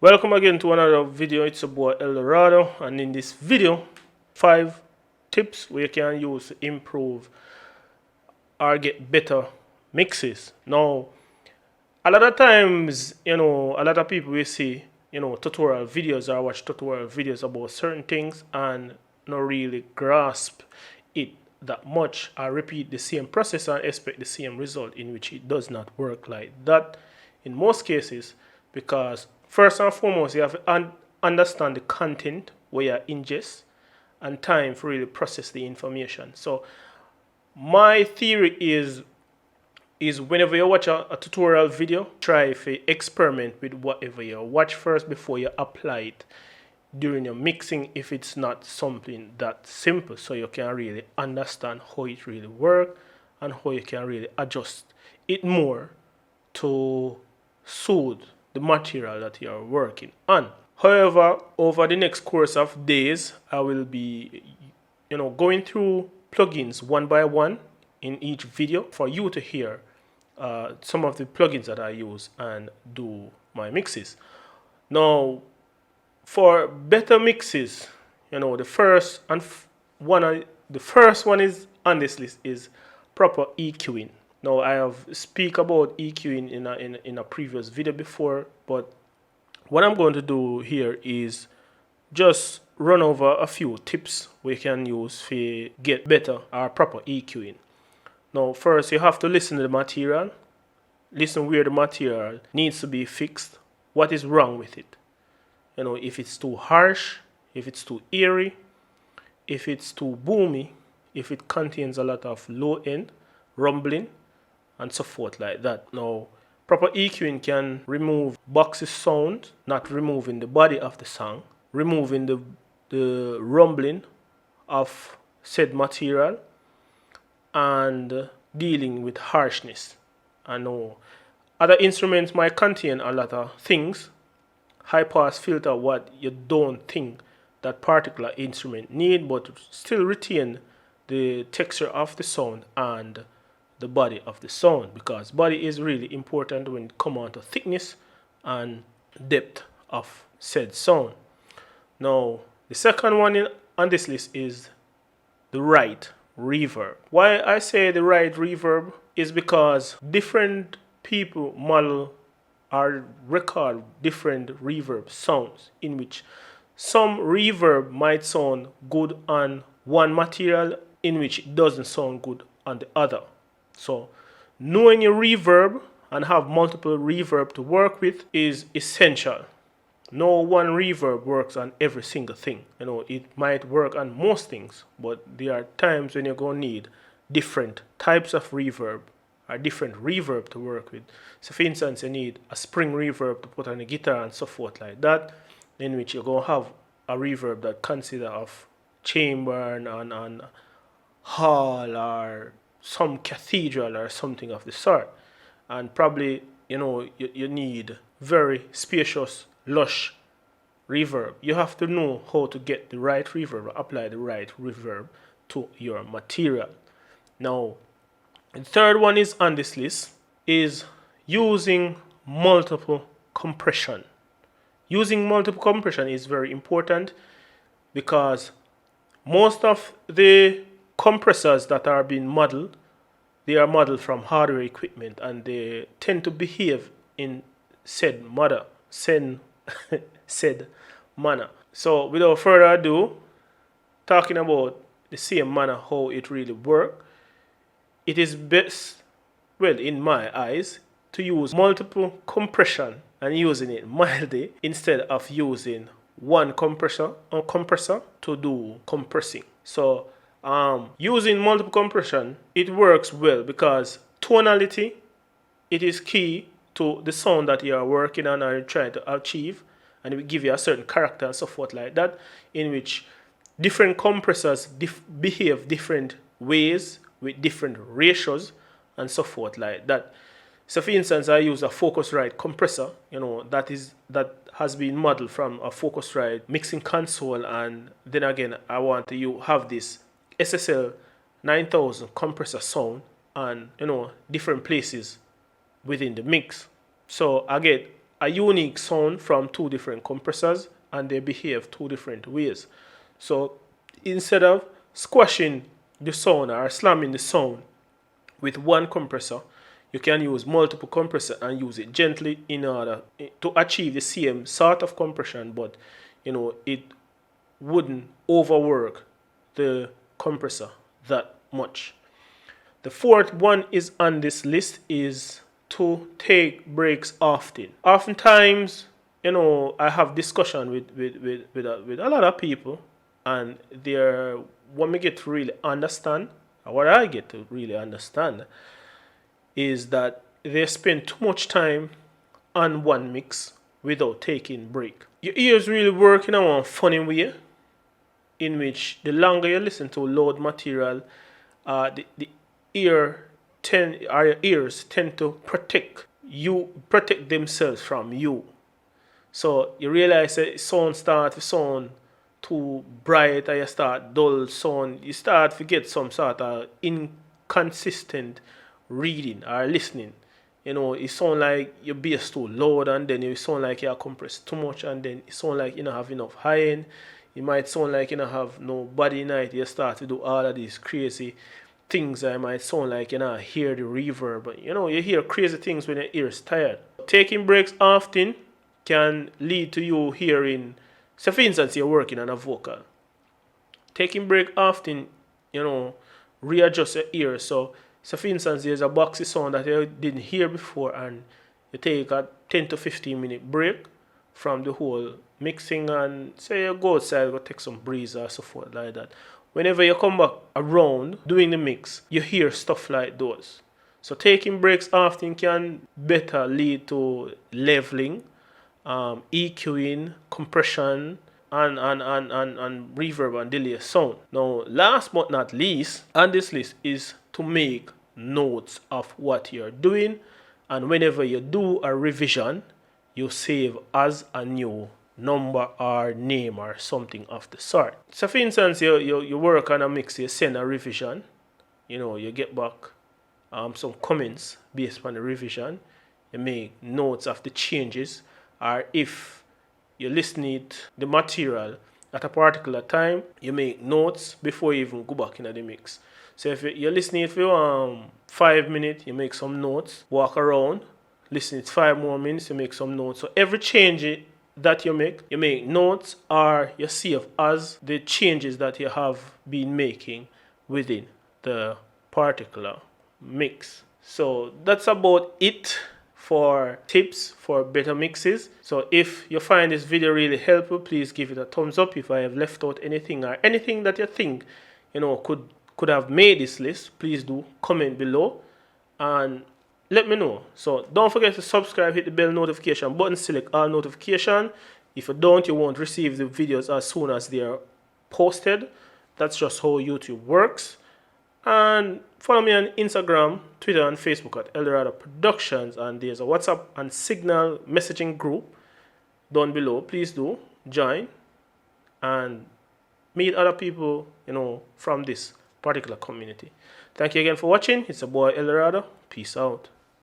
Welcome again to another video. It's your boy Eldorado, and in this video, 5 tips we can use to improve or get better mixes. Now, a lot of times, a lot of people will see, tutorial videos or watch tutorial videos about certain things and not really grasp it that much or repeat the same process and expect the same result, in which it does not work like that in most cases, because first and foremost you have to understand the content where you ingest and time for really process the information. So my theory is whenever you watch a tutorial video, try to experiment with whatever you watch first before you apply it during your mixing, if it's not something that simple, so you can really understand how it really works and how you can really adjust it more to suit the material that you are working on. However, over the next course of days, I will be going through plugins one by one in each video for you to hear some of the plugins that I use and do my mixes. Now, for better mixes, the first one is on this list is proper EQing. Now, I have speak about EQing in a previous video before, but what I'm going to do here is just run over a few tips we can use to get better or proper EQing. Now, first you have to listen to the material. Listen where the material needs to be fixed. What is wrong with it? If it's too harsh, if it's too eerie, if it's too boomy, if it contains a lot of low end, rumbling, and so forth like that. Now, proper EQing can remove boxy sound, not removing the body of the song, removing the rumbling of said material, and dealing with harshness. I know other instruments might contain a lot of things. High pass filter what you don't think that particular instrument need, but still retain the texture of the sound and the body of the sound, because body is really important when it comes on to thickness and depth of said sound. Now, the second one on this list is the right reverb. Why I say the right reverb is because different people model or record different reverb sounds, in which some reverb might sound good on one material, in which it doesn't sound good on the other. So knowing your reverb and have multiple reverb to work with is essential. No one reverb works on every single thing. It might work on most things, but there are times when you're going to need different types of reverb or different reverb to work with. So for instance, you need a spring reverb to put on a guitar and so forth like that, in which you're going to have a reverb that consists of chamber and hall or some cathedral or something of the sort. And probably, you need very spacious, lush reverb. You have to know how to get the right reverb, apply the right reverb to your material. Now, the third one is on this list is using multiple compression. Using multiple compression is very important, because most of the compressors that are being modeled, they are modeled from hardware equipment, and they tend to behave in said manner. So without further ado, talking about the same manner how it really works, it is best, well, in my eyes, to use multiple compression and using it mildly instead of using one compressor to do compressing. So using multiple compression, it works well because tonality, it is key to the sound that you are working on or trying to achieve, and it will give you a certain character and so forth like that, in which different compressors behave different ways with different ratios and so forth like that. So for instance, I use a Focusrite compressor, that has been modeled from a Focusrite mixing console, and then again I want to have this SSL 9000 compressor sound and different places within the mix. So I get a unique sound from two different compressors, and they behave two different ways. So instead of squashing the sound or slamming the sound with one compressor, you can use multiple compressors and use it gently in order to achieve the same sort of compression, but it wouldn't overwork the compressor that much. The fourth one is on this list is to take breaks often. Oftentimes, I have discussion with a lot of people, and what me get to really understand, or what I get to really understand, is that they spend too much time on one mix without taking break. Your ears really work in a funny way, in which the longer you listen to loud material, the your ears tend to protect themselves from you. So you realize that sound start to sound too bright, or you start dull sound, you start to get some sort of inconsistent reading or listening. It sound like your bass too loud, and then it sound like you compress too much, and then it sound like you don't have enough high end. It might sound like you don't have no body in it. You start to do all of these crazy things that might sound like you not hear the reverb, but you hear crazy things when your ears tired. Taking breaks often can lead to you hearing, say for instance you're working on a vocal. Taking break often, readjust your ears. So for instance there's a boxy sound that you didn't hear before, and you take a 10 to 15 minute break from the whole mixing, and say you go outside, go take some breeze or so forth like that. Whenever you come back around doing the mix, you hear stuff like those. So taking breaks often can better lead to leveling, EQing, compression, and reverb and delay sound. Now, last but not least on this list is to make notes of what you're doing, and whenever you do a revision, you save as a new number or name or something of the sort. So for instance, you work on a mix, you send a revision, you get back some comments based on the revision, you make notes of the changes, or if you listen it the material at a particular time, you make notes before you even go back into the mix. So if you're listening it for 5 minutes, you make some notes, walk around, listen it 5 more minutes, you make some notes. So every change that you make notes, or you save as the changes that you have been making within the particular mix. So that's about it for tips for better mixes. So if you find this video really helpful, please give it a thumbs up. If I have left out anything or anything that you think could have made this list, please do comment below and let me know. So don't forget to subscribe, hit the bell notification button, select all notification. If you don't, you won't receive the videos as soon as they are posted. That's just how YouTube works. And follow me on Instagram, Twitter, and Facebook at eldohradoproductions. And there's a WhatsApp and Signal messaging group down below. Please do join and meet other people, from this particular community. Thank you again for watching. It's a boy Eldorado. Peace out.